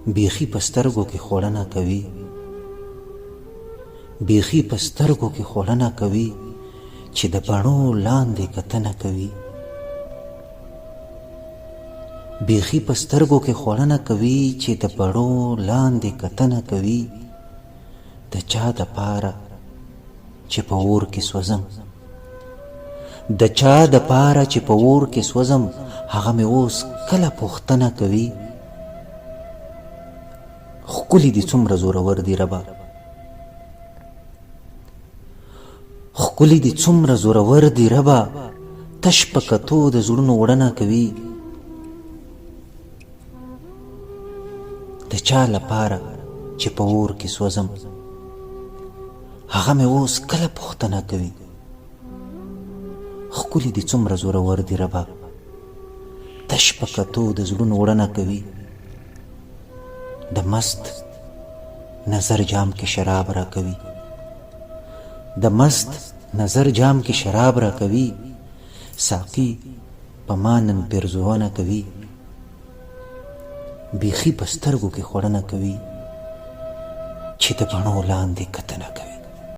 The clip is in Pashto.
بیخي په سترګو کې خوړنه کوي، بیخي په سترګو کې خوړنه کوي چې د بڼو لاندې کتنه کوي، بیخي په سترګو کې خوړنه کوي چې د بڼو لاندې کتنه کوي، د چا د پاره چې په اور کې سوځم، د چا د پاره چې په اور کې سوځم، هغه مې اوس کله پوښتنه کوي. ښکلي دي څومره زورور دي ربا، ښکلي دي څومره زورور دي ربا، تش په کتو د زړونو وړنه کوي، د چا لپاره چې په اور کې سوځم، هغه مې اوس کله پوښتنه کوي. ښکلي دي څومره زورور دي ربا، تش په کتو د زړونو وړنه کوي، د مست نظر جام کې شراب را کوي، د مست نظر جام کې شراب را کوي، ساقي په ما نن پیرزوانه کوي، بیخي په سترګو کې خوړنه کوي چې د بڼو لاندې کتنه کوي.